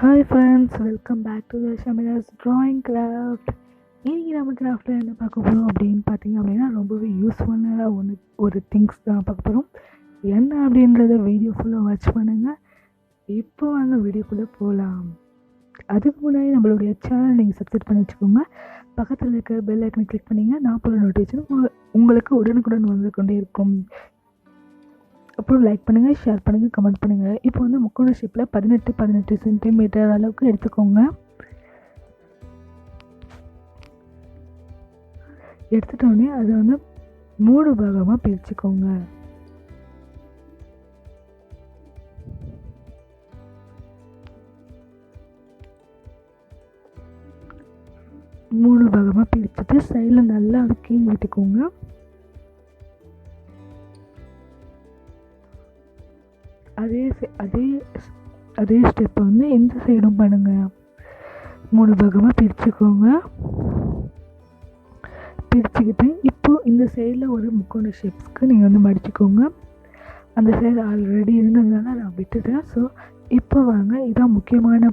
Hi friends, welcome back to the Shamira's drawing craft. இன்றைக்கி நம்ம கிராஃப்டில் என்ன பார்க்க போகிறோம் அப்படின்னு பார்த்தீங்க அப்படின்னா, ரொம்பவே யூஸ்ஃபுல்லான ஒரு திங்ஸ் தான் பார்க்க போகிறோம். என்ன அப்படின்றத வீடியோ ஃபுல்லாக வாட்ச் பண்ணுங்கள். இப்போ வாங்க வீடியோக்குள்ளே போகலாம். அதுக்கு முன்னாடி நம்மளுடைய சேனல் நீங்கள் சப்ஸ்கிரைப் பண்ணி வச்சுக்கோங்க. பக்கத்தில் இருக்க பெல் ஐக்கனை கிளிக் பண்ணிங்க. நான் போகிற நோட்டிஃபிகேஷன் உங்களுக்கு உடனுக்குடன் வந்து கொண்டே இருக்கும். அப்புறம் லைக் பண்ணுங்கள், ஷேர் பண்ணுங்கள், கமெண்ட் பண்ணுங்கள். இப்போ வந்து முக்கோண ஷேப்பில் 18 சென்டிமீட்டர் அளவுக்கு எடுத்துக்கோங்க. எடுத்துட்டோடனே அதை வந்து 3 பாகமாக பிரிச்சுக்கோங்க. பிரிச்சுட்டு சைடில் நல்லா அது கீழ் விட்டுக்கோங்க. அதே ஸ்டெப்பை வந்து இந்த சைடும் பண்ணுங்கள். 3 பாகமாக பிரிச்சுக்கோங்க. பிரிச்சுக்கிட்டு இப்போது இந்த சைடில் ஒரு முக்கோண ஷேப்ஸ்க்கு நீங்கள் வந்து மடிச்சுக்கோங்க. அந்த சைடு ஆல்ரெடி இருந்ததுனால நான் விட்டுட்டேன். ஸோ இப்போ வாங்க, இதான் முக்கியமான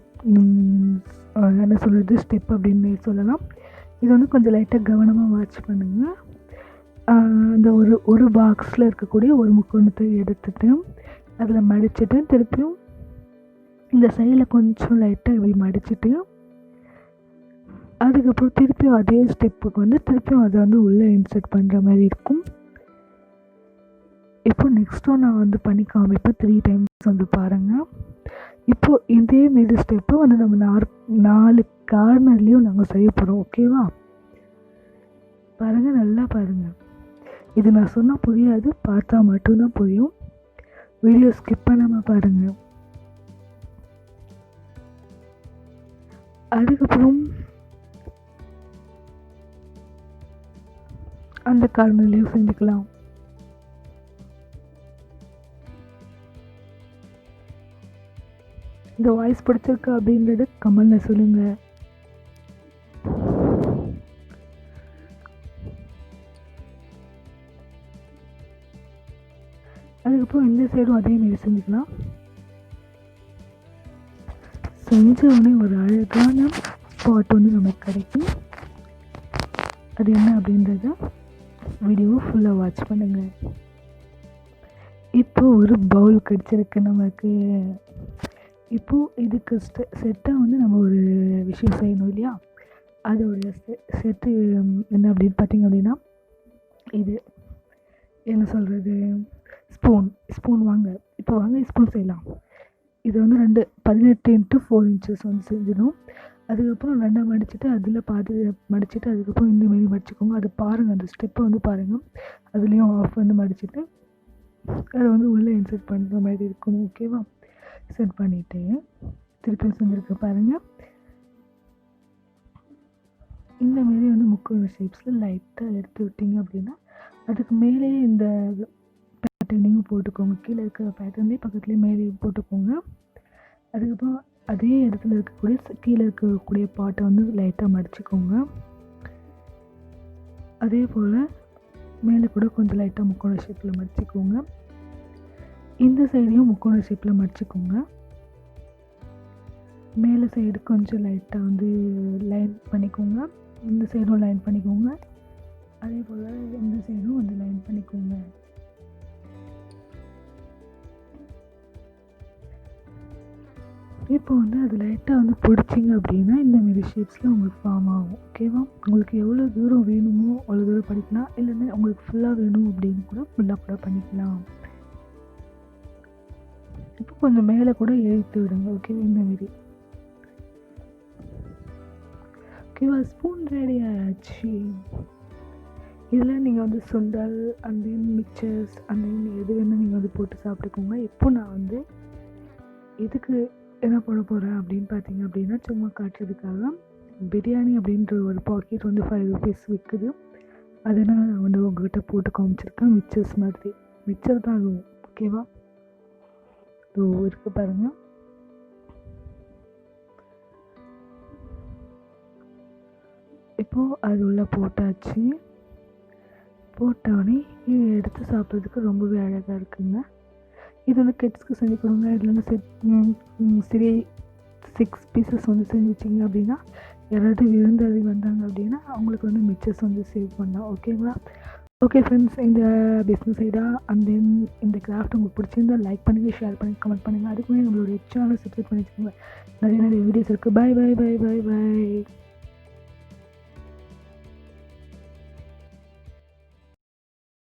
என்ன சொல்கிறது ஸ்டெப் அப்படின்னு சொல்லலாம். இது வந்து கொஞ்சம் லைட்டாக கவனமாக வாட்ச் பண்ணுங்கள். அந்த ஒரு பாக்ஸில் இருக்கக்கூடிய ஒரு முக்கோணத்தை எடுத்துகிட்டு அதில் மடிச்சுட்டு திருப்பியும் இந்த சைடில் கொஞ்சம் லைட்டாக இப்படி மடிச்சுட்டு அதுக்கப்புறம் திருப்பியும் அதே ஸ்டெப்புக்கு வந்து திருப்பியும் அதை வந்து உள்ளே இன்சர்ட் பண்ணுற மாதிரி இருக்கும். இப்போ நெக்ஸ்ட்டும் நான் வந்து பண்ணி காமிப்பேன். 3 டைம்ஸ் வந்து பாருங்கள். இப்போது இதேமாரி ஸ்டெப்பை வந்து நம்ம 4 கார்னர்லேயும் நாங்கள் செய்ய போகிறோம். ஓகேவா? பாருங்கள், நல்லா பாருங்கள். இது நான் சொன்னால் புரியாது, பார்த்தா மட்டும்தான் புரியும். வீடியோ ஸ்கிப் பண்ணாமல் பாருங்கள். அதுக்கப்புறம் அந்த கார்னர்லேயும் செஞ்சுக்கலாம். இந்த வாய்ஸ் பிடிச்சிருக்கு அப்படின்றது கமெண்ட்ல சொல்லுங்கள். அதுக்கப்புறம் இந்த சைடும் அதேமாரி செஞ்சுக்கலாம். செஞ்ச உடனே ஒரு அழகான ஸ்பாட் வந்து நமக்கு கிடைக்கும். அது என்ன அப்படின்றத வீடியோவை ஃபுல்லாக வாட்ச் பண்ணுங்கள். இப்போது ஒரு பவுல் கிடச்சிருக்கு நமக்கு. இப்போது இதுக்கு செட்டாக வந்து நம்ம ஒரு விஷயம் செய்யணும் இல்லையா? அதோடைய செட்டு என்ன அப்படின்னு பார்த்தீங்க அப்படின்னா, இது என்ன சொல்கிறது, ஸ்பூன் வாங்க. இப்போ வாங்க ஸ்பூன் செய்யலாம். இது வந்து 18 x 4 inches வந்து செஞ்சிடும். அதுக்கப்புறம் 2 மடிச்சுட்டு அதில் பாதி மடிச்சுட்டு அதுக்கப்புறம் இந்தமாரி மடிச்சுக்கோங்க. அது பாருங்கள், அந்த ஸ்டெப்பை வந்து பாருங்கள். அதுலேயும் ஆஃப் வந்து மடிச்சுட்டு அதை வந்து உள்ளே இன்சர்ட் பண்ணுற மாதிரி இருக்கணும். ஓகேவா? செட் பண்ணிவிட்டு திருப்பி செஞ்சுருக்க பாருங்கள். இந்தமாரி வந்து முக்கோண ஷேப்ஸில் லைட்டாக எடுத்து விட்டீங்க அப்படின்னா அதுக்கு மேலே இந்த பேட்டர்னையும் போட்டுக்கோங்க. கீழே இருக்கிற பேட்டர்னே பக்கத்துலேயே மேலேயும் போட்டுக்கோங்க. அதுக்கப்புறம் அதே இடத்துல கீழே இருக்கக்கூடிய பாட்டை வந்து லைட்டாக மடிச்சுக்கோங்க. அதே போல் மேலே கூட கொஞ்சம் லைட்டாக முக்கோண ஷேப்பில் மடிச்சுக்கோங்க. இந்த சைடையும் முக்கோண ஷேப்பில் மடிச்சுக்கோங்க. மேலே சைடு கொஞ்சம் லைட்டாக வந்து லைன் பண்ணிக்கோங்க. இந்த சைடும் லைன் பண்ணிக்கோங்க. அதே போல் இந்த சைடும் வந்து லைன் பண்ணிக்கோங்க. இப்போ வந்து அது லைட்டாக வந்து பிடிச்சிங்க அப்படின்னா இந்தமாரி ஷேப்ஸில் உங்களுக்கு ஃபார்ம் ஆகும். ஓகேவா? உங்களுக்கு எவ்வளோ தூரம் வேணுமோ அவ்வளோ தூரம் பண்ணிக்கலாம். இல்லைன்னா உங்களுக்கு ஃபுல்லாக வேணும் அப்படின்னு கூட ஃபுல்லாக கூட பண்ணிக்கலாம். இப்போ கொஞ்சம் மேலே கூட எழுத்து விடுங்க. ஓகேவா? இந்தமாரி. ஓகேவா? ஸ்பூன் ரெடி ஆச்சு. இதில் நீங்கள் வந்து சுண்டல் and then mixtures and then எது வேணும் நீங்கள் வந்து போட்டு சாப்பிட்டுக்கோங்க. இப்போ நான் வந்து இதுக்கு என்ன போட போகிறேன் அப்படின்னு பார்த்தீங்க அப்படின்னா, சும்மா காட்டுறதுக்காக பிரியாணி அப்படின்ற ஒரு பாக்கெட் வந்து 5 rupees விற்குது. அதனால் நான் வந்து உங்கள்கிட்ட போட்டு காமிச்சிருக்கேன். மிக்சர்ஸ் மாதிரி மிக்சர் தான் ஆகும். ஓகேவா? ஸோ இருக்குது பாருங்கள். இப்போது அது உள்ளே போட்டாச்சு. போட்டோடனே இது எடுத்து சாப்பிட்றதுக்கு ரொம்பவே அழகாக இருக்குங்க. இது வந்து கிட்ஸ்க்கு செஞ்சு கொடுங்க. இதில் வந்து 6 பீசஸ் வந்து செஞ்சு வச்சிங்க அப்படின்னா யாராவது விருந்தாளி வந்தாங்க அப்படின்னா அவங்களுக்கு வந்து மிச்சஸ் வந்து சேவ் பண்ணலாம். ஓகேங்களா? ஓகே ஃப்ரெண்ட்ஸ், இந்த பிஸ்னஸ் ஐடியா அண்ட் தென் இந்த கிராஃப்ட் உங்களுக்கு பிடிச்சிருந்தா லைக் பண்ணுங்கள், ஷேர் பண்ணுங்கள், கமெண்ட் பண்ணுங்கள். அதுக்குமே நம்மளுடைய சேனலை சப்ஸ்கிரைப் பண்ணி வச்சுக்கோங்க. நிறைய வீடியோஸ் இருக்குது. Bye bye bye bye by.